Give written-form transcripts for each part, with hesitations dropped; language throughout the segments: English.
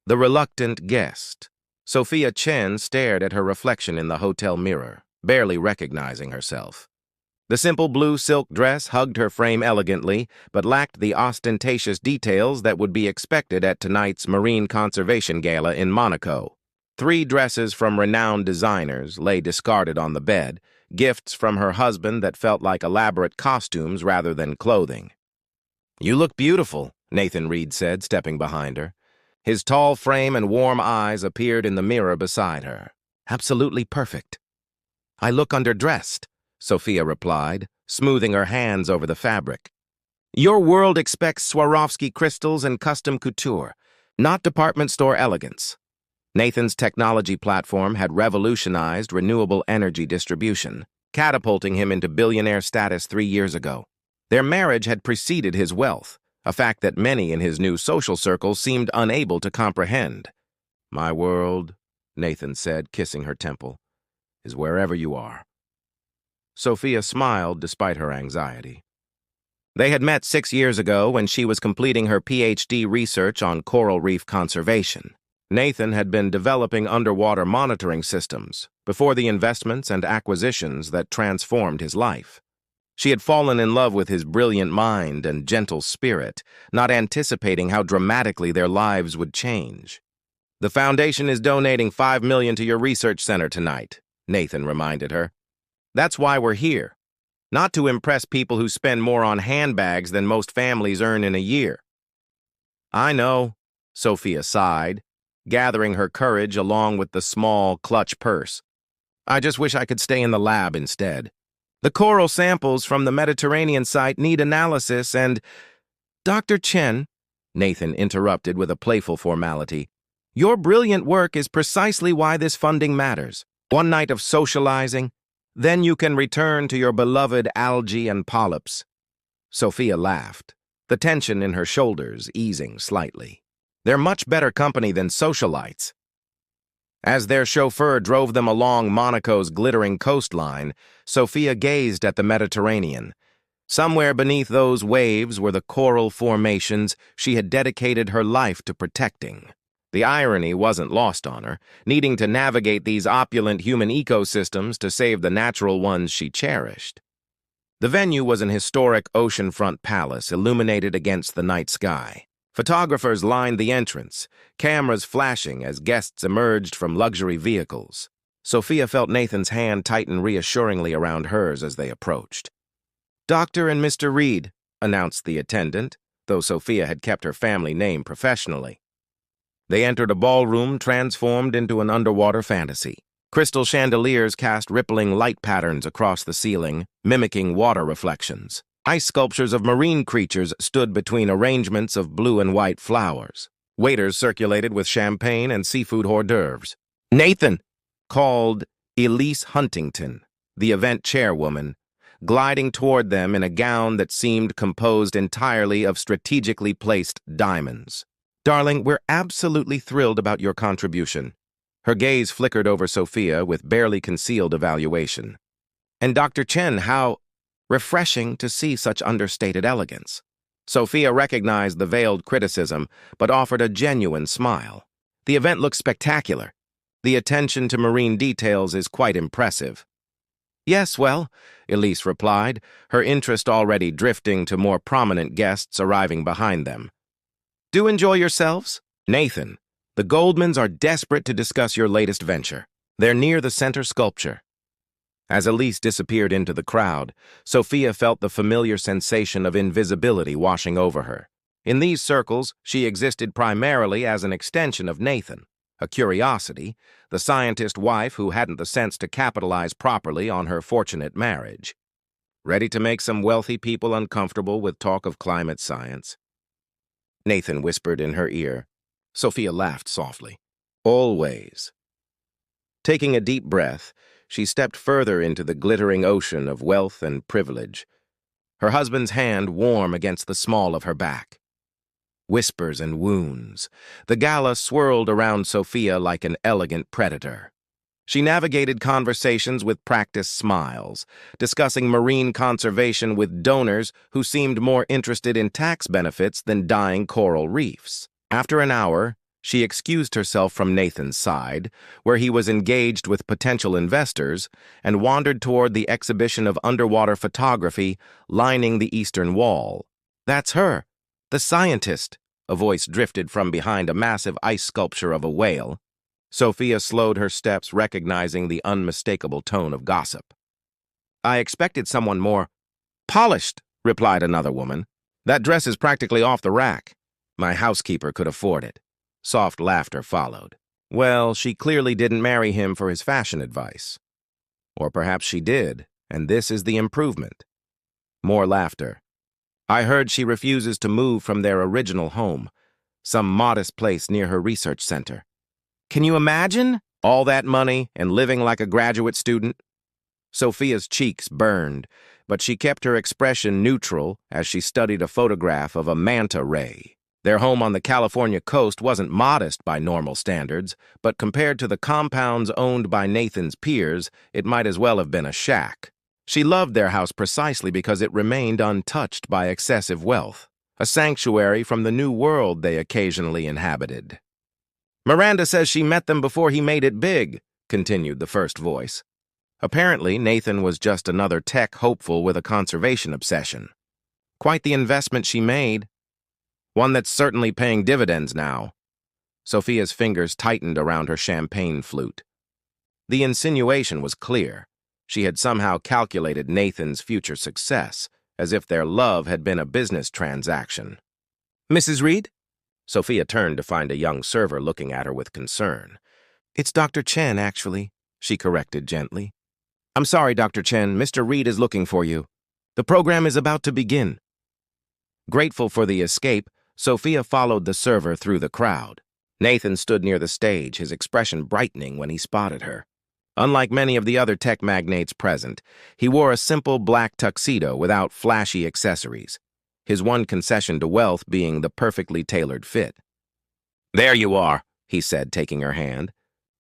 The reluctant guest. Sophia Chen stared at her reflection in the hotel mirror, barely recognizing herself. The simple blue silk dress hugged her frame elegantly, but lacked the ostentatious details that would be expected at tonight's marine conservation gala in Monaco. 3 dresses from renowned designers lay discarded on the bed, gifts from her husband that felt like elaborate costumes rather than clothing. "You look beautiful," Nathan Reed said, stepping behind her. His tall frame and warm eyes appeared in the mirror beside her. "Absolutely perfect." "I look underdressed," Sophia replied, smoothing her hands over the fabric. "Your world expects Swarovski crystals and custom couture, not department store elegance." Nathan's technology platform had revolutionized renewable energy distribution, catapulting him into billionaire status 3 years ago. Their marriage had preceded his wealth, a fact that many in his new social circles seemed unable to comprehend. "My world," Nathan said, kissing her temple, "is wherever you are." Sophia smiled despite her anxiety. They had met 6 years ago when she was completing her PhD research on coral reef conservation. Nathan had been developing underwater monitoring systems before the investments and acquisitions that transformed his life. She had fallen in love with his brilliant mind and gentle spirit, not anticipating how dramatically their lives would change. "The foundation is donating $5 million to your research center tonight," Nathan reminded her. "That's why we're here. Not to impress people who spend more on handbags than most families earn in a year." "I know," Sophia sighed, gathering her courage along with the small clutch purse. "I just wish I could stay in the lab instead. The coral samples from the Mediterranean site need analysis and—" "Dr. Chen," Nathan interrupted with a playful formality, "your brilliant work is precisely why this funding matters. One night of socializing, then you can return to your beloved algae and polyps." Sophia laughed, the tension in her shoulders easing slightly. "They're much better company than socialites." As their chauffeur drove them along Monaco's glittering coastline, Sophia gazed at the Mediterranean. Somewhere beneath those waves were the coral formations she had dedicated her life to protecting. The irony wasn't lost on her, needing to navigate these opulent human ecosystems to save the natural ones she cherished. The venue was an historic oceanfront palace illuminated against the night sky. Photographers lined the entrance, cameras flashing as guests emerged from luxury vehicles. Sophia felt Nathan's hand tighten reassuringly around hers as they approached. "Dr. and Mr. Reed," announced the attendant, though Sophia had kept her family name professionally. They entered a ballroom transformed into an underwater fantasy. Crystal chandeliers cast rippling light patterns across the ceiling, mimicking water reflections. Ice sculptures of marine creatures stood between arrangements of blue and white flowers. Waiters circulated with champagne and seafood hors d'oeuvres. "Nathan!" called Elise Huntington, the event chairwoman, gliding toward them in a gown that seemed composed entirely of strategically placed diamonds. "Darling, we're absolutely thrilled about your contribution." Her gaze flickered over Sophia with barely concealed evaluation. "And Dr. Chen, how refreshing to see such understated elegance." Sophia recognized the veiled criticism, but offered a genuine smile. "The event looks spectacular. The attention to marine details is quite impressive." "Yes, well," Elise replied, her interest already drifting to more prominent guests arriving behind them. "Do enjoy yourselves." "Nathan, the Goldmans are desperate to discuss your latest venture. They're near the center sculpture." As Elise disappeared into the crowd, Sophia felt the familiar sensation of invisibility washing over her. In these circles, she existed primarily as an extension of Nathan, a curiosity, the scientist wife who hadn't the sense to capitalize properly on her fortunate marriage. "Ready to make some wealthy people uncomfortable with talk of climate science?" Nathan whispered in her ear. Sophia laughed softly. "Always." Taking a deep breath, she stepped further into the glittering ocean of wealth and privilege, her husband's hand warm against the small of her back. Whispers and wounds. The Gala swirled around Sophia like an elegant predator. She navigated conversations with practiced smiles, discussing marine conservation with donors who seemed more interested in tax benefits than dying coral reefs. After an hour, She excused herself from Nathan's side, where he was engaged with potential investors, and wandered toward the exhibition of underwater photography lining the eastern wall. "That's her, the scientist," a voice drifted from behind a massive ice sculpture of a whale. Sophia slowed her steps, recognizing the unmistakable tone of gossip. "I expected someone more polished," replied another woman. "That dress is practically off the rack. My housekeeper could afford it." Soft laughter followed. Well, she clearly didn't marry him for his fashion advice. Or perhaps she did, and this is the improvement. More laughter. "I heard she refuses to move from their original home, some modest place near her research center. Can you imagine? All that money and living like a graduate student?" Sophia's cheeks burned, but she kept her expression neutral as she studied a photograph of a manta ray. Their home on the California coast wasn't modest by normal standards, but compared to the compounds owned by Nathan's peers, it might as well have been a shack. She loved their house precisely because it remained untouched by excessive wealth, a sanctuary from the new world they occasionally inhabited. "Miranda says she met them before he made it big," continued the first voice. Apparently, Nathan was just another tech hopeful with a conservation obsession. Quite the investment she made. One that's certainly paying dividends now. Sophia's fingers tightened around her champagne flute. The insinuation was clear. She had somehow calculated Nathan's future success, as if their love had been a business transaction. "Mrs. Reed?" Sophia turned to find a young server looking at her with concern. "It's Dr. Chen, actually," she corrected gently. "I'm sorry, Dr. Chen. Mr. Reed is looking for you. The program is about to begin." Grateful for the escape, Sophia followed the server through the crowd. Nathan stood near the stage, his expression brightening when he spotted her. Unlike many of the other tech magnates present, he wore a simple black tuxedo without flashy accessories, his one concession to wealth being the perfectly tailored fit. "There you are," he said, taking her hand.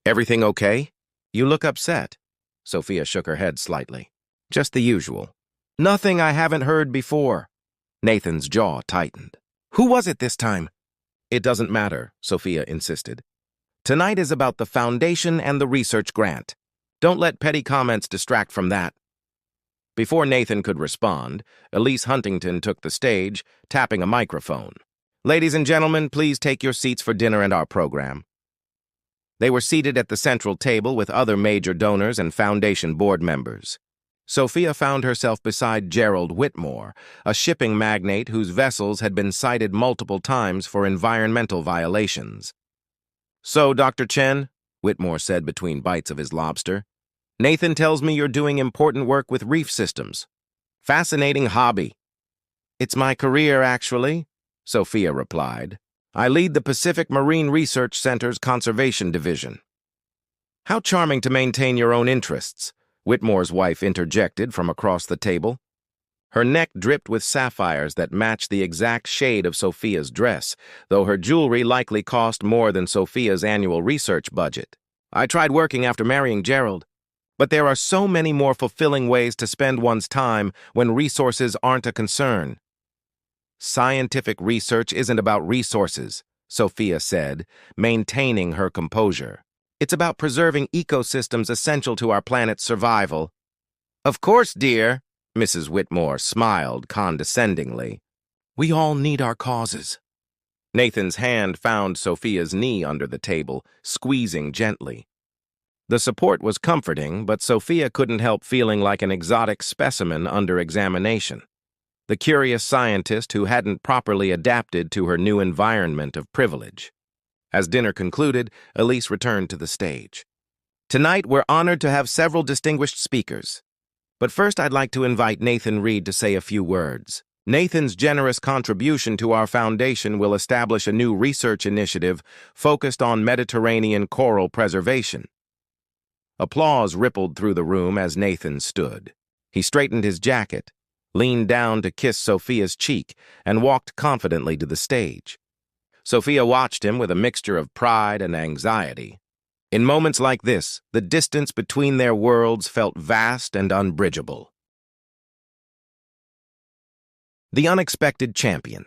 "Everything okay? You look upset." Sophia shook her head slightly. "Just the usual." "Nothing I haven't heard before." Nathan's jaw tightened. "Who was it this time?" "It doesn't matter," Sophia insisted. "Tonight is about the foundation and the research grant. Don't let petty comments distract from that." Before Nathan could respond, Elise Huntington took the stage, tapping a microphone. "Ladies and gentlemen, please take your seats for dinner and our program." They were seated at the central table with other major donors and foundation board members. Sophia found herself beside Gerald Whitmore, a shipping magnate whose vessels had been cited multiple times for environmental violations. "So, Dr. Chen," Whitmore said between bites of his lobster, "Nathan tells me you're doing important work with reef systems. Fascinating hobby." "It's my career, actually," Sophia replied. "I lead the Pacific Marine Research Center's Conservation Division." "How charming to maintain your own interests," Whitmore's wife interjected from across the table. Her neck dripped with sapphires that matched the exact shade of Sophia's dress, though her jewelry likely cost more than Sophia's annual research budget. "I tried working after marrying Gerald, but there are so many more fulfilling ways to spend one's time when resources aren't a concern." "Scientific research isn't about resources," Sophia said, maintaining her composure. "It's about preserving ecosystems essential to our planet's survival." "Of course, dear," Mrs. Whitmore smiled condescendingly. "We all need our causes." Nathan's hand found Sophia's knee under the table, squeezing gently. The support was comforting, but Sophia couldn't help feeling like an exotic specimen under examination. The curious scientist who hadn't properly adapted to her new environment of privilege. As dinner concluded, Elise returned to the stage. "Tonight, we're honored to have several distinguished speakers. But first, I'd like to invite Nathan Reed to say a few words. Nathan's generous contribution to our foundation will establish a new research initiative focused on Mediterranean coral preservation." Applause rippled through the room as Nathan stood. He straightened his jacket, leaned down to kiss Sophia's cheek, and walked confidently to the stage. Sophia watched him with a mixture of pride and anxiety. In moments like this, the distance between their worlds felt vast and unbridgeable. The unexpected champion.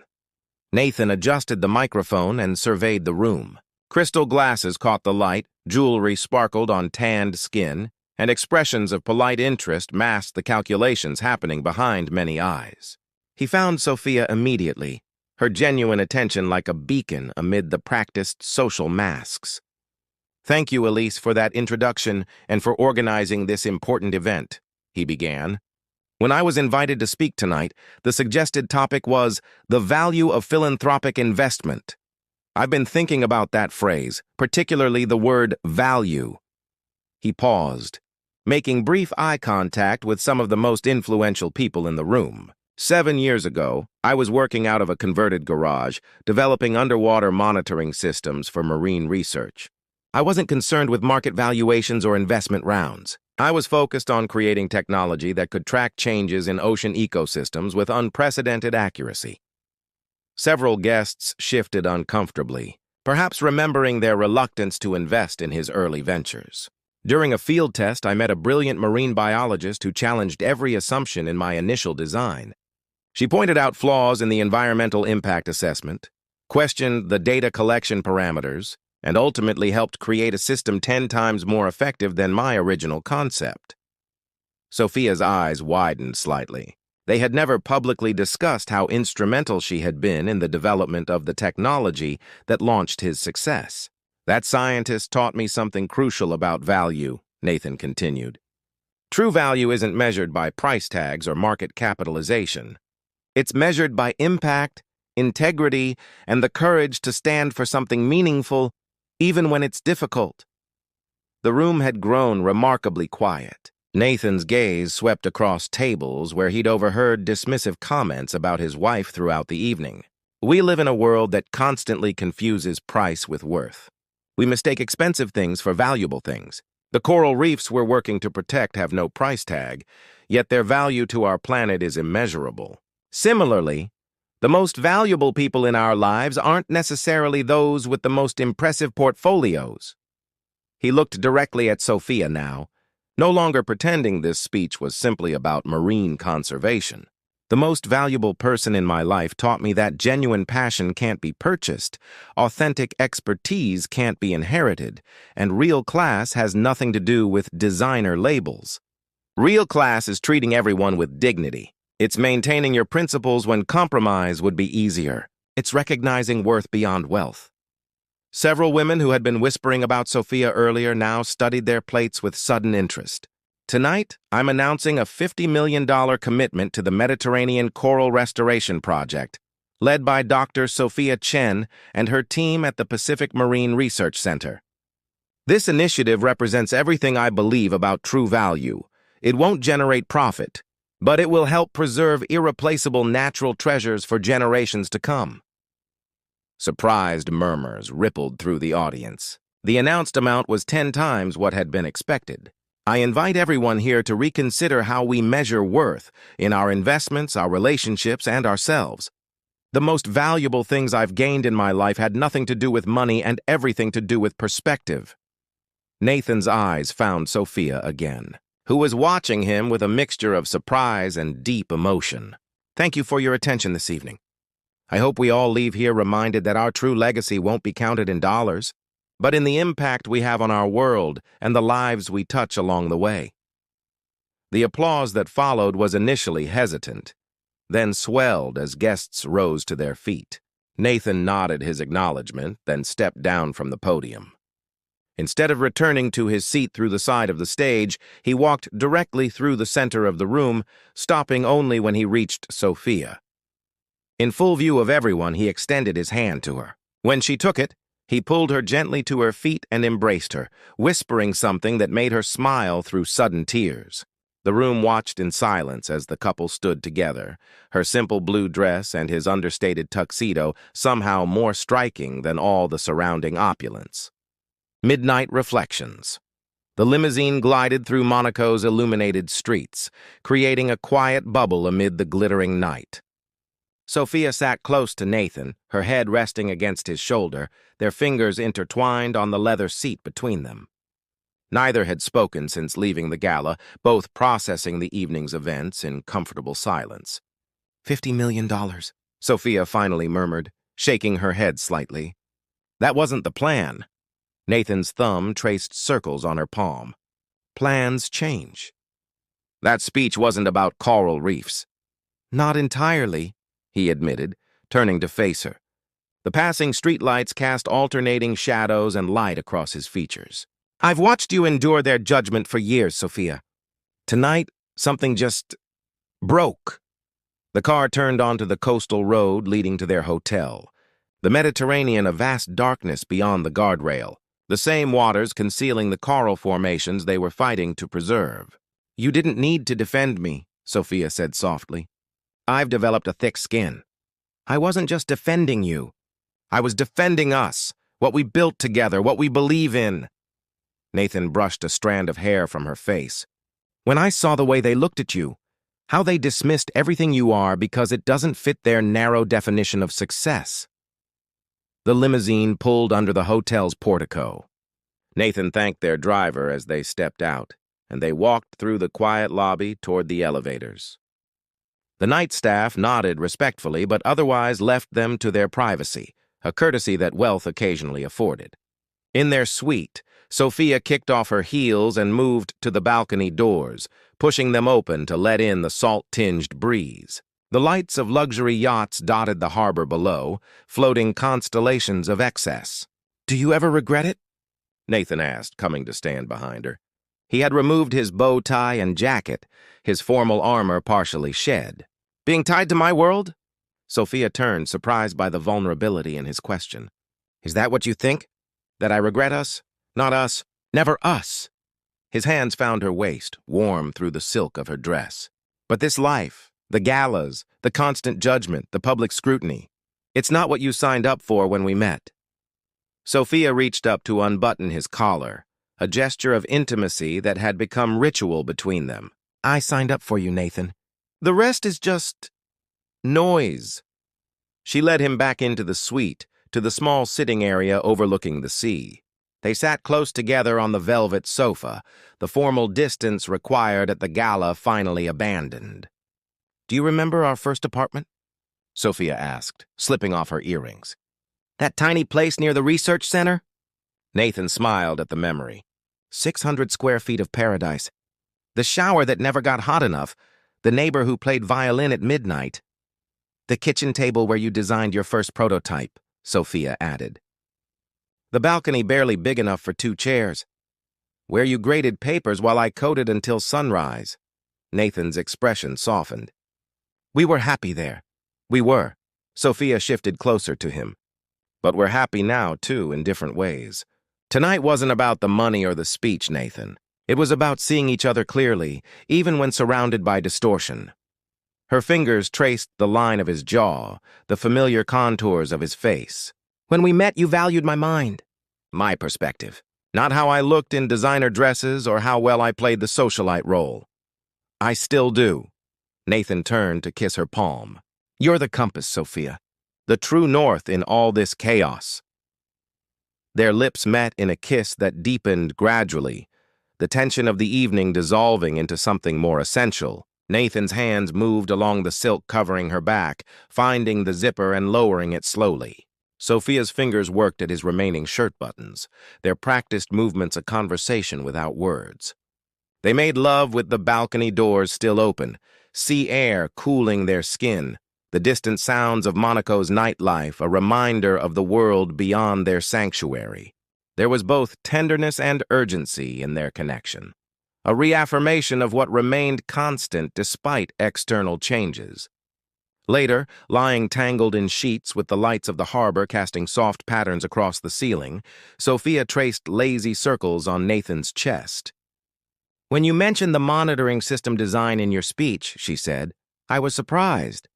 Nathan adjusted the microphone and surveyed the room. Crystal glasses caught the light, jewelry sparkled on tanned skin, and expressions of polite interest masked the calculations happening behind many eyes. He found Sophia immediately, her genuine attention like a beacon amid the practiced social masks. "Thank you, Elise, for that introduction and for organizing this important event," he began. "When I was invited to speak tonight, the suggested topic was the value of philanthropic investment. I've been thinking about that phrase, particularly the word value." He paused, making brief eye contact with some of the most influential people in the room. 7 years ago, I was working out of a converted garage, developing underwater monitoring systems for marine research. I wasn't concerned with market valuations or investment rounds. I was focused on creating technology that could track changes in ocean ecosystems with unprecedented accuracy. Several guests shifted uncomfortably, perhaps remembering their reluctance to invest in his early ventures. During a field test, I met a brilliant marine biologist who challenged every assumption in my initial design. She pointed out flaws in the environmental impact assessment, questioned the data collection parameters, and ultimately helped create a system 10 times more effective than my original concept. Sophia's eyes widened slightly. They had never publicly discussed how instrumental she had been in the development of the technology that launched his success. "That scientist taught me something crucial about value," Nathan continued. "True value isn't measured by price tags or market capitalization. It's measured by impact, integrity, and the courage to stand for something meaningful, even when it's difficult." The room had grown remarkably quiet. Nathan's gaze swept across tables where he'd overheard dismissive comments about his wife throughout the evening. "We live in a world that constantly confuses price with worth. We mistake expensive things for valuable things. The coral reefs we're working to protect have no price tag, yet their value to our planet is immeasurable. Similarly, the most valuable people in our lives aren't necessarily those with the most impressive portfolios." He looked directly at Sophia now, no longer pretending this speech was simply about marine conservation. "The most valuable person in my life taught me that genuine passion can't be purchased, authentic expertise can't be inherited, and real class has nothing to do with designer labels. Real class is treating everyone with dignity. It's maintaining your principles when compromise would be easier. It's recognizing worth beyond wealth." Several women who had been whispering about Sophia earlier now studied their plates with sudden interest. "Tonight, I'm announcing a $50 million commitment to the Mediterranean Coral Restoration Project, led by Dr. Sophia Chen and her team at the Pacific Marine Research Center. This initiative represents everything I believe about true value. It won't generate profit, but it will help preserve irreplaceable natural treasures for generations to come." Surprised murmurs rippled through the audience. The announced amount was 10 times what had been expected. "I invite everyone here to reconsider how we measure worth in our investments, our relationships, and ourselves. The most valuable things I've gained in my life had nothing to do with money and everything to do with perspective." Nathan's eyes found Sophia again, who was watching him with a mixture of surprise and deep emotion. "Thank you for your attention this evening. I hope we all leave here reminded that our true legacy won't be counted in dollars, but in the impact we have on our world and the lives we touch along the way." The applause that followed was initially hesitant, then swelled as guests rose to their feet. Nathan nodded his acknowledgement, then stepped down from the podium. Instead of returning to his seat through the side of the stage, he walked directly through the center of the room, stopping only when he reached Sophia. In full view of everyone, he extended his hand to her. When she took it, he pulled her gently to her feet and embraced her, whispering something that made her smile through sudden tears. The room watched in silence as the couple stood together, her simple blue dress and his understated tuxedo somehow more striking than all the surrounding opulence. Midnight reflections. The limousine glided through Monaco's illuminated streets, creating a quiet bubble amid the glittering night. Sophia sat close to Nathan, her head resting against his shoulder, their fingers intertwined on the leather seat between them. Neither had spoken since leaving the gala, both processing the evening's events in comfortable silence. $50 million, Sophia finally murmured, shaking her head slightly. That wasn't the plan. Nathan's thumb traced circles on her palm. Plans change. That speech wasn't about coral reefs. Not entirely, he admitted, turning to face her. The passing streetlights cast alternating shadows and light across his features. I've watched you endure their judgment for years, Sophia. Tonight, something just broke. The car turned onto the coastal road leading to their hotel. The Mediterranean a vast darkness beyond the guardrail, the same waters concealing the coral formations they were fighting to preserve. You didn't need to defend me, Sophia said softly. I've developed a thick skin. I wasn't just defending you. I was defending us, what we built together, what we believe in. Nathan brushed a strand of hair from her face. When I saw the way they looked at you, how they dismissed everything you are because it doesn't fit their narrow definition of success. The limousine pulled under the hotel's portico. Nathan thanked their driver as they stepped out, and they walked through the quiet lobby toward the elevators. The night staff nodded respectfully but otherwise left them to their privacy, a courtesy that wealth occasionally afforded. In their suite, Sophia kicked off her heels and moved to the balcony doors, pushing them open to let in the salt-tinged breeze. The lights of luxury yachts dotted the harbor below, floating constellations of excess. Do you ever regret it? Nathan asked, coming to stand behind her. He had removed his bow tie and jacket, his formal armor partially shed. Being tied to my world? Sophia turned, surprised by the vulnerability in his question. Is that what you think? That I regret us? Not us. Never us. His hands found her waist, warm through the silk of her dress. But this life, the galas, the constant judgment, the public scrutiny, it's not what you signed up for when we met. Sophia reached up to unbutton his collar, a gesture of intimacy that had become ritual between them. I signed up for you, Nathan. The rest is just noise. She led him back into the suite, to the small sitting area overlooking the sea. They sat close together on the velvet sofa, the formal distance required at the gala finally abandoned. Do you remember our first apartment? Sophia asked, slipping off her earrings. That tiny place near the research center? Nathan smiled at the memory. 600 square feet of paradise. The shower that never got hot enough, the neighbor who played violin at midnight. The kitchen table where you designed your first prototype, Sophia added. The balcony barely big enough for 2 chairs. Where you graded papers while I coded until sunrise. Nathan's expression softened. We were happy there. We were. Sophia shifted closer to him. But we're happy now, too, in different ways. Tonight wasn't about the money or the speech, Nathan. It was about seeing each other clearly, even when surrounded by distortion. Her fingers traced the line of his jaw, the familiar contours of his face. When we met, you valued my mind. My perspective. Not how I looked in designer dresses or how well I played the socialite role. I still do. Nathan turned to kiss her palm. You're the compass, Sophia. The true north in all this chaos. Their lips met in a kiss that deepened gradually, the tension of the evening dissolving into something more essential. Nathan's hands moved along the silk covering her back, finding the zipper and lowering it slowly. Sophia's fingers worked at his remaining shirt buttons, their practiced movements a conversation without words. They made love with the balcony doors still open, sea air cooling their skin, the distant sounds of Monaco's nightlife a reminder of the world beyond their sanctuary. There was both tenderness and urgency in their connection, a reaffirmation of what remained constant despite external changes. Later, lying tangled in sheets with the lights of the harbor casting soft patterns across the ceiling, Sophia traced lazy circles on Nathan's chest. When you mentioned the monitoring system design in your speech, she said, I was surprised.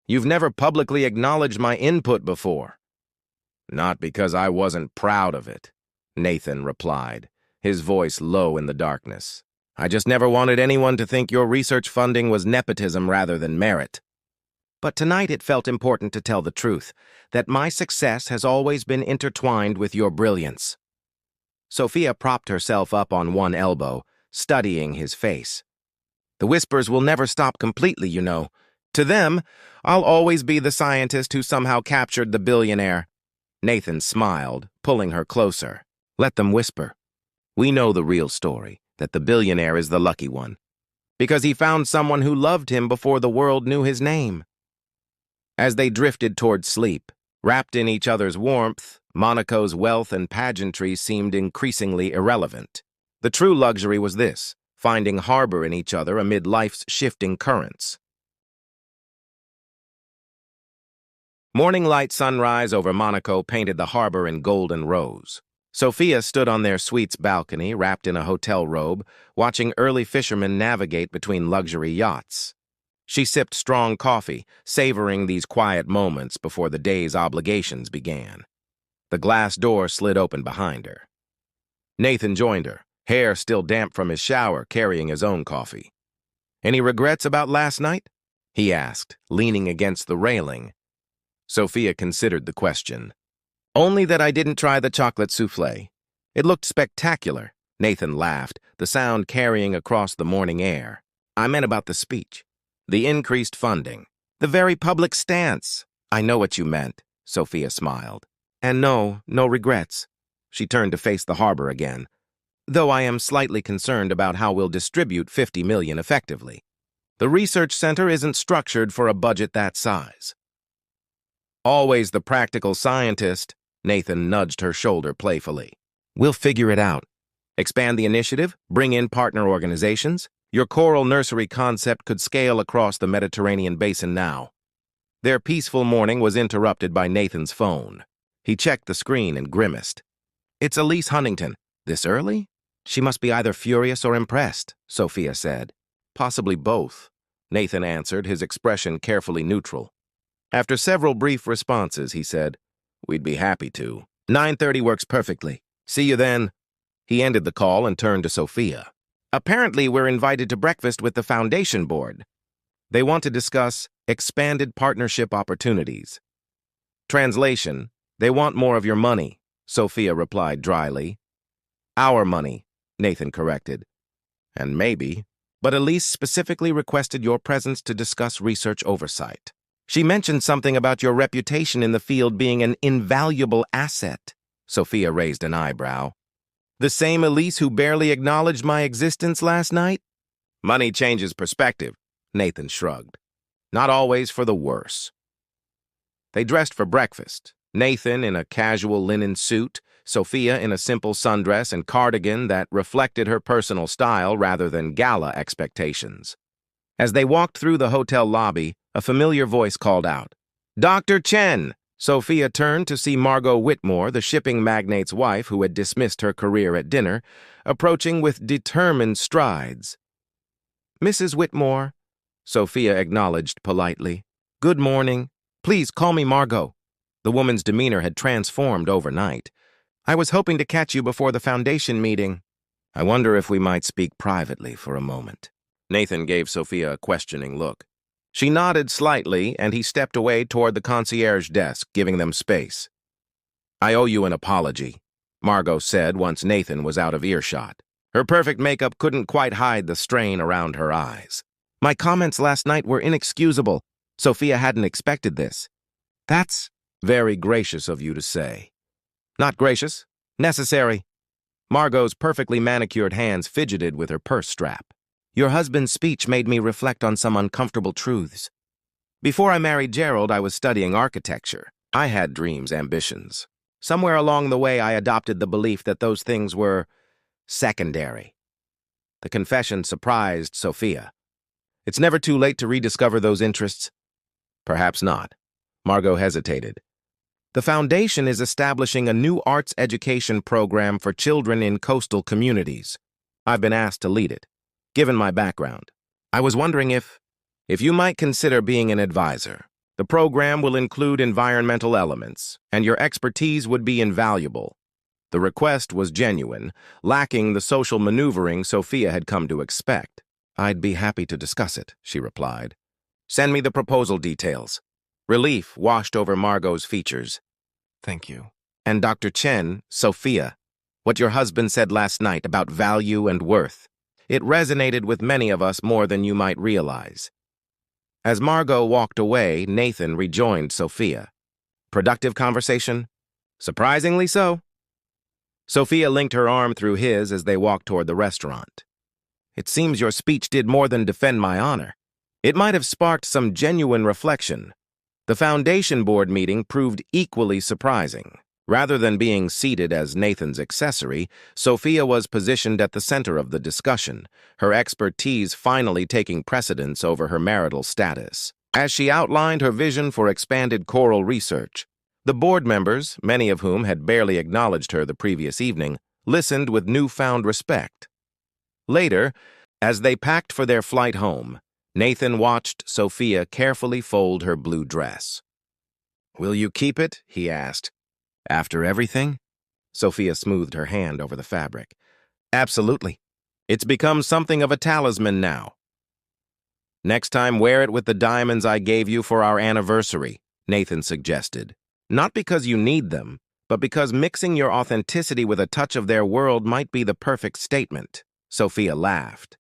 You've never publicly acknowledged my input before. Not because I wasn't proud of it, Nathan replied, his voice low in the darkness. I just never wanted anyone to think your research funding was nepotism rather than merit. But tonight it felt important to tell the truth, that my success has always been intertwined with your brilliance. Sophia propped herself up on one elbow, studying his face. The whispers will never stop completely, you know. To them, I'll always be the scientist who somehow captured the billionaire. Nathan smiled, pulling her closer. Let them whisper. We know the real story, that the billionaire is the lucky one, because he found someone who loved him before the world knew his name. As they drifted toward sleep, wrapped in each other's warmth, Monaco's wealth and pageantry seemed increasingly irrelevant. The true luxury was this, finding harbor in each other amid life's shifting currents. Morning light sunrise over Monaco painted the harbor in golden rose. Sophia stood on their suite's balcony, wrapped in a hotel robe, watching early fishermen navigate between luxury yachts. She sipped strong coffee, savoring these quiet moments before the day's obligations began. The glass door slid open behind her. Nathan joined her, hair still damp from his shower, carrying his own coffee. Any regrets about last night? He asked, leaning against the railing. Sophia considered the question. Only that I didn't try the chocolate soufflé. It looked spectacular. Nathan laughed, the sound carrying across the morning air. I meant about the speech. The increased funding. The very public stance. I know what you meant, Sophia smiled. And no regrets. She turned to face the harbor again. Though I am slightly concerned about how we'll distribute $50 million effectively. The research center isn't structured for a budget that size. Always the practical scientist, Nathan nudged her shoulder playfully. We'll figure it out. Expand the initiative, bring in partner organizations. Your coral nursery concept could scale across the Mediterranean basin now. Their peaceful morning was interrupted by Nathan's phone. He checked the screen and grimaced. It's Elise Huntington. This early? She must be either furious or impressed, Sophia said. Possibly both, Nathan answered, his expression carefully neutral. After several brief responses, he said, We'd be happy to. 9:30 works perfectly. See you then. He ended the call and turned to Sophia. Apparently, we're invited to breakfast with the foundation board. They want to discuss expanded partnership opportunities. Translation, they want more of your money, Sophia replied dryly. Our money, Nathan corrected. And maybe, but Elise specifically requested your presence to discuss research oversight. She mentioned something about your reputation in the field being an invaluable asset. Sophia raised an eyebrow. The same Elise who barely acknowledged my existence last night? Money changes perspective, Nathan shrugged. Not always for the worse. They dressed for breakfast, Nathan in a casual linen suit, Sophia in a simple sundress and cardigan that reflected her personal style rather than gala expectations. As they walked through the hotel lobby, a familiar voice called out, Dr. Chen! Sophia turned to see Margot Whitmore, the shipping magnate's wife who had dismissed her career at dinner, approaching with determined strides. Mrs. Whitmore, Sophia acknowledged politely. Good morning. Please call me Margot. The woman's demeanor had transformed overnight. I was hoping to catch you before the foundation meeting. I wonder if we might speak privately for a moment. Nathan gave Sophia a questioning look. She nodded slightly, and he stepped away toward the concierge desk, giving them space. I owe you an apology, Margot said once Nathan was out of earshot. Her perfect makeup couldn't quite hide the strain around her eyes. My comments last night were inexcusable. Sophia hadn't expected this. That's very gracious of you to say. Not gracious, necessary. Margot's perfectly manicured hands fidgeted with her purse strap. Your husband's speech made me reflect on some uncomfortable truths. Before I married Gerald, I was studying architecture. I had dreams, ambitions. Somewhere along the way, I adopted the belief that those things were secondary. The confession surprised Sophia. It's never too late to rediscover those interests. Perhaps not. Margot hesitated. The foundation is establishing a new arts education program for children in coastal communities. I've been asked to lead it. Given my background, I was wondering if you might consider being an advisor. The program will include environmental elements, and your expertise would be invaluable. The request was genuine, lacking the social maneuvering Sophia had come to expect. I'd be happy to discuss it, she replied. Send me the proposal details. Relief washed over Margot's features. Thank you. And Dr. Chen, Sophia, what your husband said last night about value and worth. It resonated with many of us more than you might realize. As Margot walked away, Nathan rejoined Sophia. Productive conversation? Surprisingly so. Sophia linked her arm through his as they walked toward the restaurant. It seems your speech did more than defend my honor. It might have sparked some genuine reflection. The foundation board meeting proved equally surprising. Rather than being seated as Nathan's accessory, Sophia was positioned at the center of the discussion, her expertise finally taking precedence over her marital status. As she outlined her vision for expanded coral research, the board members, many of whom had barely acknowledged her the previous evening, listened with newfound respect. Later, as they packed for their flight home, Nathan watched Sophia carefully fold her blue dress. "Will you keep it?" he asked. "After everything?" Sophia smoothed her hand over the fabric. "Absolutely. It's become something of a talisman now." "Next time, wear it with the diamonds I gave you for our anniversary," Nathan suggested. "Not because you need them, but because mixing your authenticity with a touch of their world might be the perfect statement." Sophia laughed.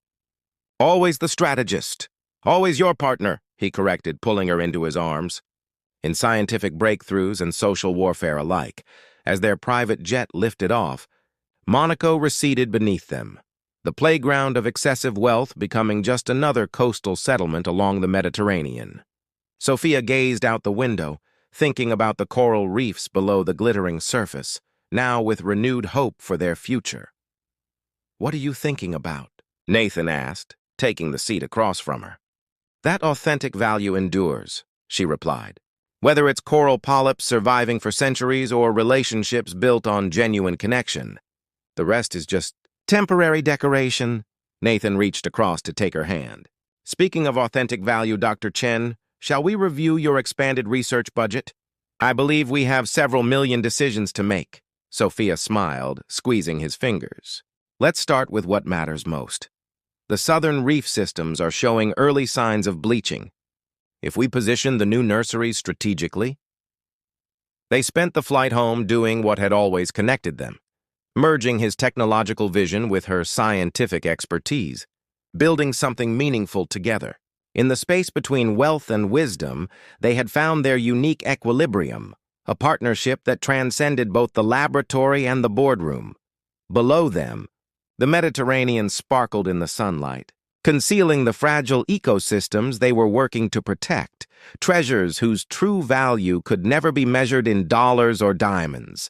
"Always the strategist. Always your partner," he corrected, pulling her into his arms. In scientific breakthroughs and social warfare alike, as their private jet lifted off, Monaco receded beneath them, the playground of excessive wealth becoming just another coastal settlement along the Mediterranean. Sophia gazed out the window, thinking about the coral reefs below the glittering surface, now with renewed hope for their future. "What are you thinking about?" Nathan asked, taking the seat across from her. "That authentic value endures," she replied. "Whether it's coral polyps surviving for centuries or relationships built on genuine connection. The rest is just temporary decoration." Nathan reached across to take her hand. "Speaking of authentic value, Dr. Chen, shall we review your expanded research budget? I believe we have several million decisions to make." Sophia smiled, squeezing his fingers. "Let's start with what matters most. The southern reef systems are showing early signs of bleaching. If we position the new nurseries strategically..." They spent the flight home doing what had always connected them, merging his technological vision with her scientific expertise, building something meaningful together. In the space between wealth and wisdom, they had found their unique equilibrium, a partnership that transcended both the laboratory and the boardroom. Below them, the Mediterranean sparkled in the sunlight, concealing the fragile ecosystems they were working to protect, treasures whose true value could never be measured in dollars or diamonds.